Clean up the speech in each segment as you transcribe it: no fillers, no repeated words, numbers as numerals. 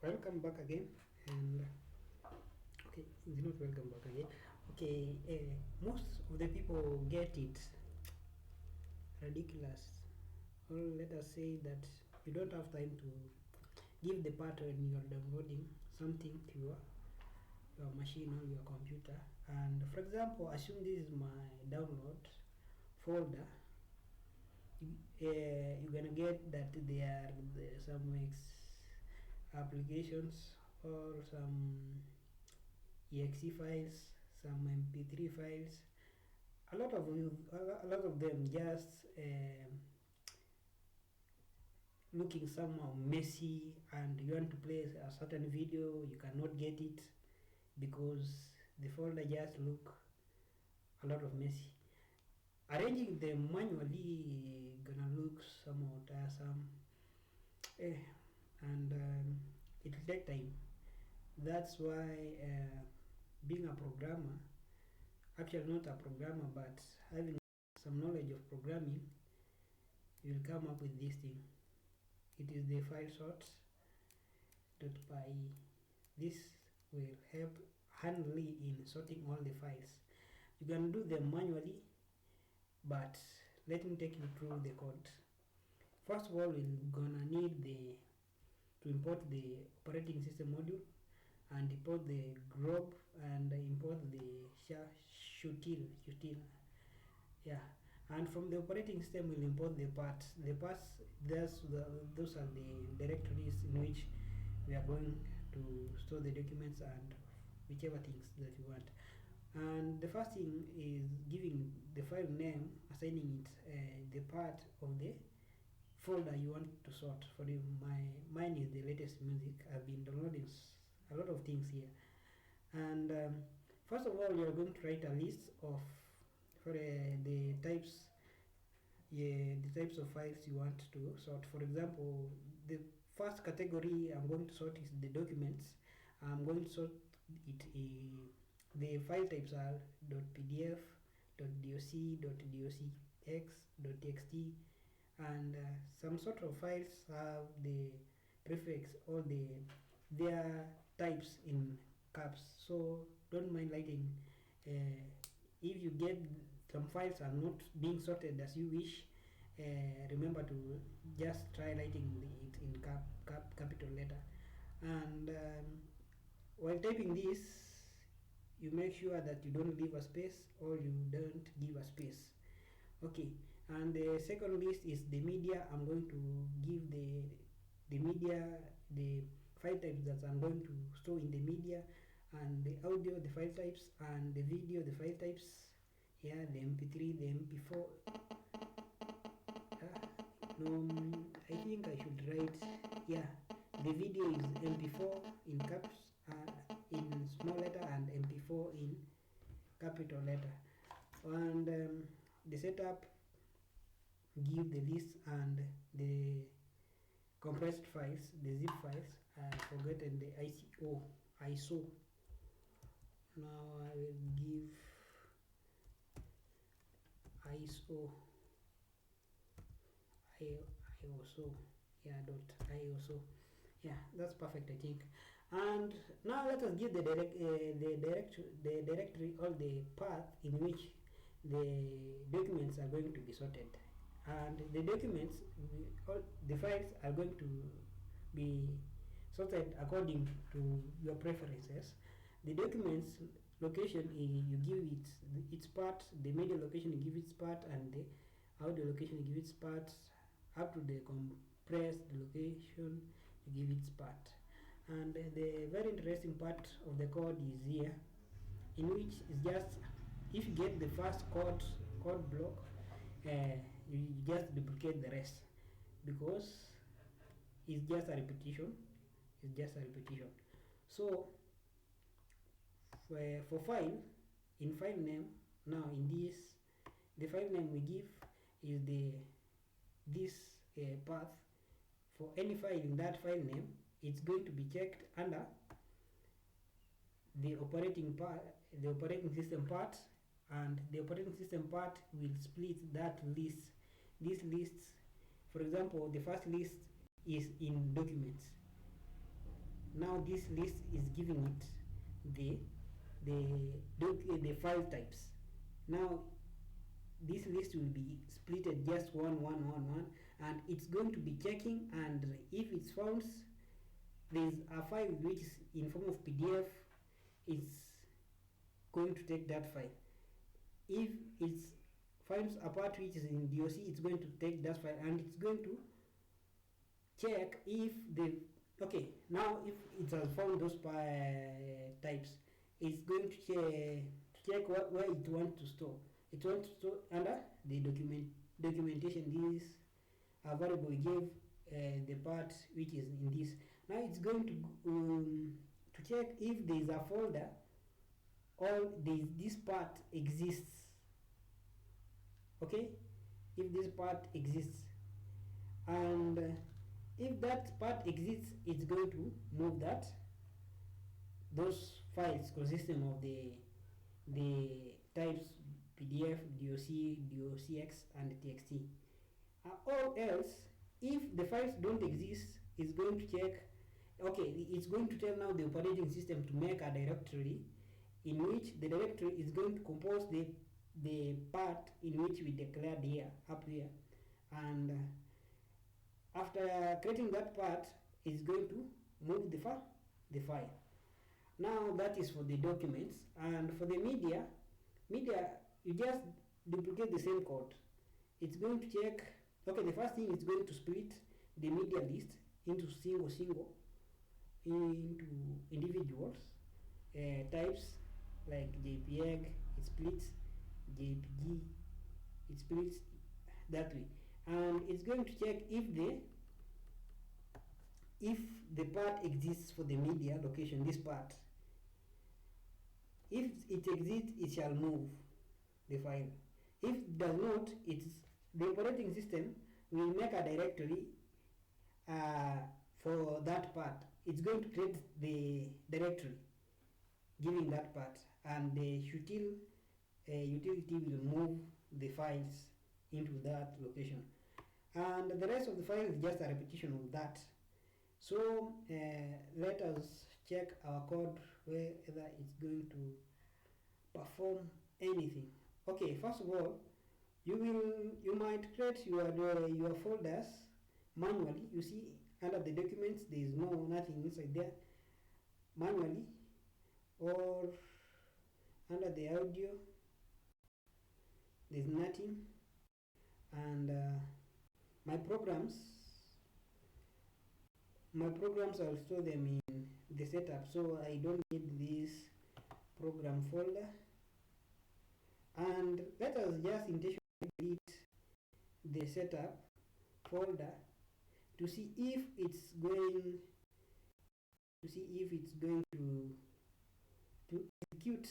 Welcome back again. And okay, it's not welcome back again. Okay, most of the people get it ridiculous. Or let us say that you don't have time to give the part when you are downloading something to your machine or your computer. And for example, assume this is my download folder. You're gonna get that there are some applications or some exe files, some mp3 files, a lot of them just looking somehow messy, and you want to play a certain video, you cannot get it because the folder just look a lot of messy. Arranging them manually gonna look somehow tiresome, and it will take time. That's why being a programmer, actually not a programmer, but having some knowledge of programming, you will come up with this thing. It is the file sort.py. This will help handily in sorting all the files. You can do them manually, but let me take you through the code. First of all, we're gonna need to import the operating system module and import the glob and import the util. Yeah, and from the operating system we'll import the parts. Those are the directories in which we are going to store the documents and whichever things that you want. And the first thing is giving the file name, assigning it the part of the folder you want to sort. For mine is the latest music. I've been downloading a lot of things here, and first of all, you're going to write a list of for the types, the types of files you want to sort. For example, the first category I'm going to sort is the documents. I'm going to sort it. The file types are .pdf, .doc, .docx, .txt, and some sort of files have the prefix or their types in caps. So don't mind writing. If you get some files are not being sorted as you wish, remember to just try writing it in capital letter. And while typing this, you make sure that you don't leave a space or you don't give a space. Okay, and the second list is the media. I'm going to give the media, the file types that I'm going to store in the media, and the audio, the file types, and the video, the file types. Yeah, the mp3, the mp4. No, I think I should write, yeah, the video is mp4 in caps, in small letter, and mp4 in capital letter. And the setup, give the list and the compressed files, the zip files. I forgotten the ISO. Now I will give ISO, ISO, yeah, .iso. Yeah, that's perfect, I think. And now let us give the directory or the path in which the documents are going to be sorted. And the documents, all the files are going to be sorted according to your preferences. The documents location, you give its part. The media location, you give its part, and the audio location, you give its part. Up to the compressed location, you give its part. And the very interesting part of the code is here, in which is just, if you get the first code block, you just duplicate the rest, because it's just a repetition. So for file, in file name, now in this, the file name we give is this path. For any file in that file name, it's going to be checked under the operating system part, and the operating system part will split that list. These lists, for example, the first list is in documents. Now this list is giving it the the file types. Now this list will be splitted just one, and it's going to be checking, and if it found there's a file which is in form of PDF, it's going to take that file. If it's finds a part which is in DOC, it's going to take that file, and it's going to check if the okay, now if it has found those types, it's going to check where it wants to store. It wants to store under the documentation. This variable we gave the part which is in this. Now it's going to check if there is a folder or this part exists. Okay, if this part exists, and if that part exists, it's going to move those files consisting of the types PDF, DOC, DOCX, and TXT. Or else, if the files don't exist, it's going to check. Okay, it's going to tell now the operating system to make a directory in which the directory is going to compose the part in which we declared here, up here, and after creating that part, it's going to move the file. Now that is for the documents, and for the media, you just duplicate the same code. It's going to check. Okay, the first thing it's going to split the media list into single into individuals types like JPEG. It splits JPG. It splits that way, and it's going to check if the part exists for the media location. This part, if it exists, it shall move the file. If it does not, the operating system will make a directory for that part. It's going to create the directory giving that part, and the utility will move the files into that location, and the rest of the file is just a repetition of that. So let us check our code whether it's going to perform anything. Okay, first of all, you might create your folders manually. You see under the documents there is nothing inside there manually, or under the audio there's nothing, and my programs I'll store them in the setup, so I don't need this program folder. And let us just intentionally delete the setup folder to see if it's going to execute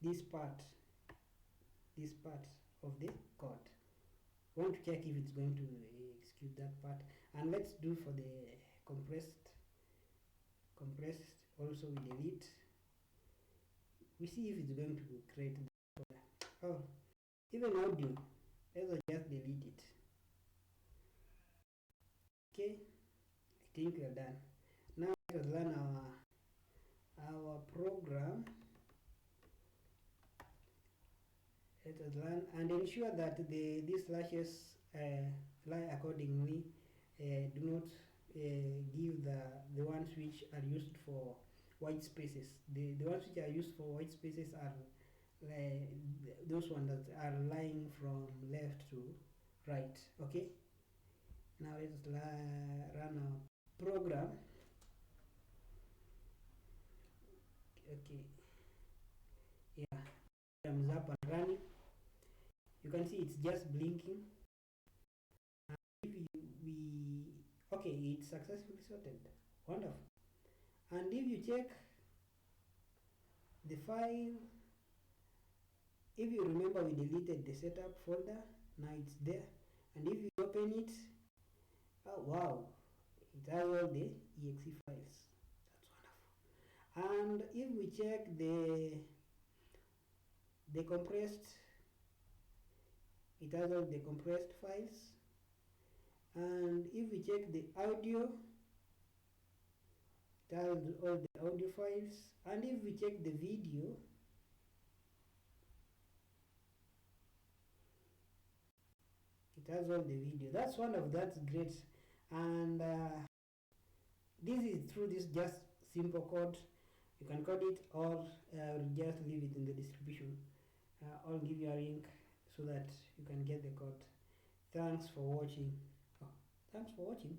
this part of the code. We want to check if it's going to execute that part, and let's do for the compressed also. We delete, we see if it's going to create the folder. Oh, even audio, let's just delete it. Okay, I think we are done. Now let us run our program. Let us run and ensure that these slashes fly accordingly. Do not give the ones which are used for white spaces. The ones which are used for white spaces are those ones that are lying from left to right. Okay, now let's run our program. Okay, yeah, program is up and running. You can see it's just blinking. And if okay, it's successfully sorted. Wonderful. And if you check the file, if you remember, we deleted the setup folder. Now it's there, and if you open it, oh wow, it has all the exe files. That's wonderful. And if we check the compressed, it has all the compressed files. And if we check the audio, it has all the audio files. And if we check the video, it has all the video. That's great. And this is through this just simple code. You can code it, or just leave it in the description. I'll give you a link so that you can get the code. Thanks for watching. Oh, thanks for watching.